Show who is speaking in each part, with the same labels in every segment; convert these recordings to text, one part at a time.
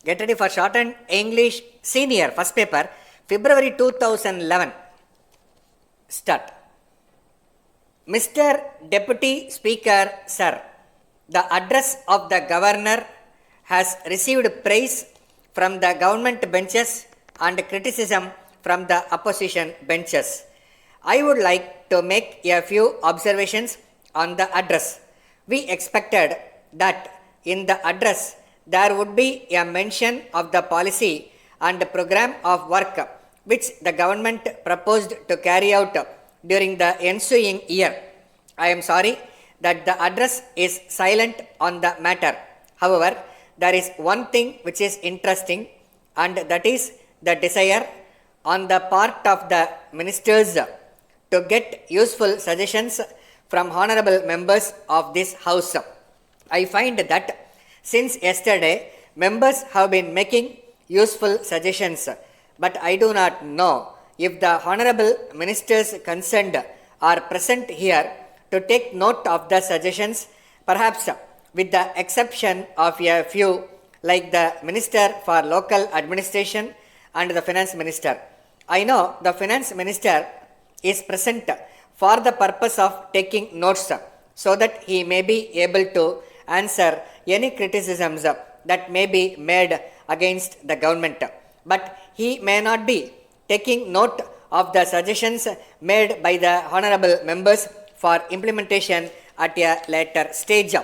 Speaker 1: Get ready for shortened English senior first paper, February 2011. Start. Mr. Deputy Speaker, Sir, the address of the Governor has received praise from the government benches and criticism from the opposition benches. I would like to make a few observations on the address. We expected that in the address there would be a mention of the policy and program of work which the government proposed to carry out during the ensuing year. I am sorry that the address is silent on the matter. However, there is one thing which is interesting, and that is the desire on the part of the ministers to get useful suggestions from honorable members of this house. I find that since yesterday, members have been making useful suggestions, but I do not know if the honorable ministers concerned are present here to take note of the suggestions, perhaps with the exception of a few like the Minister for Local Administration and the Finance Minister. I know the Finance Minister is present for the purpose of taking notes so that he may be able to answer any criticisms that may be made against the government. But he may not be taking note of the suggestions made by the honorable members for implementation at a later stage.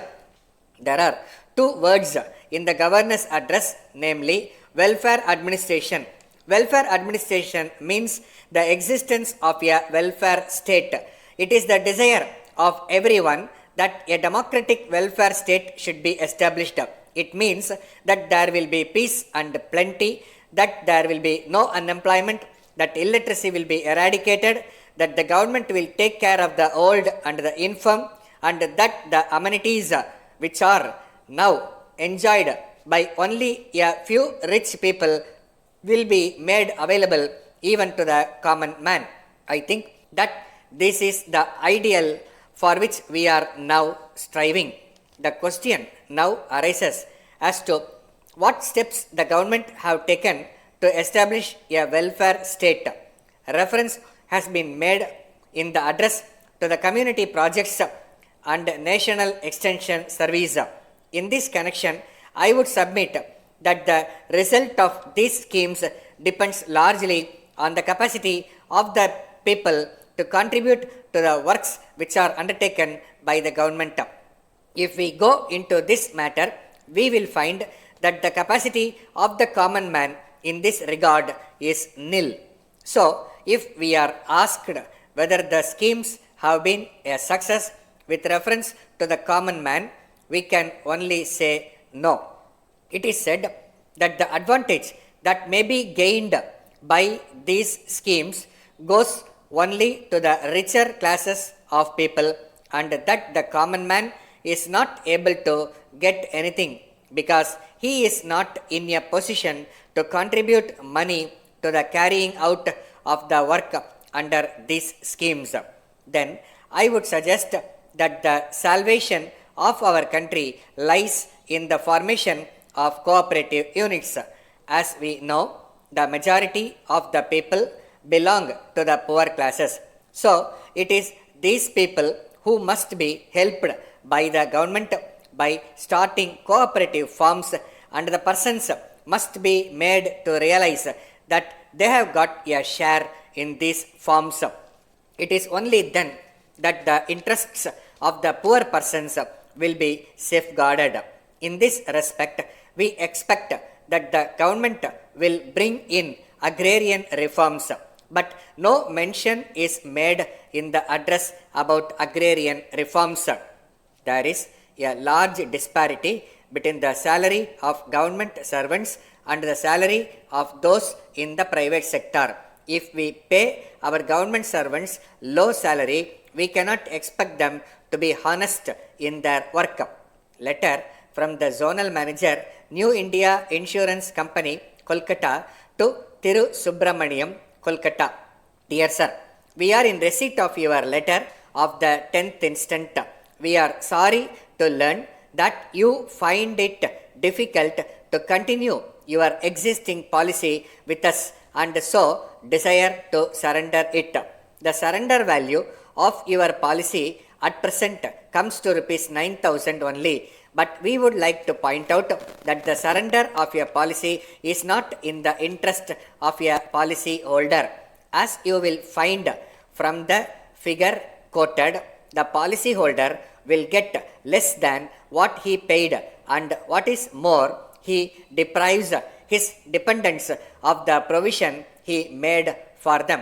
Speaker 1: There are two words in the governor's address, namely welfare administration. Welfare administration means the existence of a welfare state. It is the desire of everyone that a democratic welfare state should be established. It means that there will be peace and plenty, that there will be no unemployment, that illiteracy will be eradicated, that the government will take care of the old and the infirm, and that the amenities which are now enjoyed by only a few rich people will be made available even to the common man. I think that this is the ideal for which we are now striving. The question now arises as to what steps the government have taken to establish a welfare state. Reference has been made in the address to the community projects and National Extension Service. In this connection, I would submit that the result of these schemes depends largely on the capacity of the people to contribute to the works which are undertaken by the government. If we go into this matter, we will find that the capacity of the common man in this regard is nil. So, if we are asked whether the schemes have been a success with reference to the common man, we can only say no. It is said that the advantage that may be gained by these schemes goes only to the richer classes of people, and that the common man is not able to get anything because he is not in a position to contribute money to the carrying out of the work under these schemes. Then I would suggest that the salvation of our country lies in the formation of cooperative units. As we know, the majority of the people belong to the poor classes. So, it is these people who must be helped by the government by starting cooperative firms, and the persons must be made to realize that they have got a share in these firms. It is only then that the interests of the poor persons will be safeguarded. In this respect, we expect that the government will bring in agrarian reforms, but no mention is made in the address about agrarian reforms. There is a large disparity between the salary of government servants and the salary of those in the private sector. If we pay our government servants low salary, we cannot expect them to be honest in their work. Letter from the Zonal Manager, New India Insurance Company, Kolkata, to Thiru Subramaniam, Kolkata. Dear Sir, we are in receipt of your letter of the 10th instant. We are sorry to learn that you find it difficult to continue your existing policy with us and so desire to surrender it. The surrender value of your policy at present comes to rupees 9,000 only, but we would like to point out that the surrender of your policy is not in the interest of your policy holder. As you will find from the figure quoted, the policy holder will get less than what he paid, and what is more, he deprives his dependents of the provision he made for them.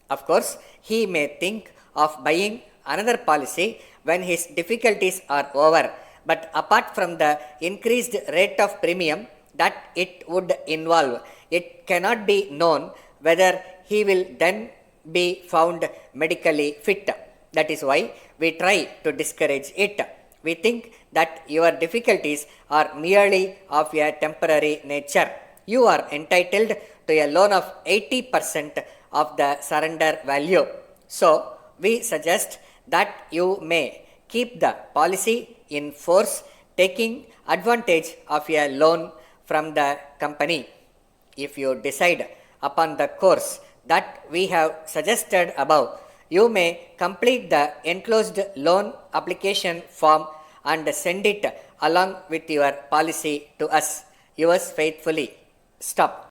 Speaker 1: Of course, he may think of buying another policy when his difficulties are over, but apart from the increased rate of premium that it would involve, it cannot be known whether he will then be found medically fit. That is why we try to discourage it. We think that your difficulties are merely of a temporary nature. You are entitled to a loan of 80% of the surrender value. So, we suggest that you may keep the policy in force, taking advantage of a loan from the company. If you decide upon the course that we have suggested above, you may complete the enclosed loan application form and send it along with your policy to us. Yours faithfully. Stop.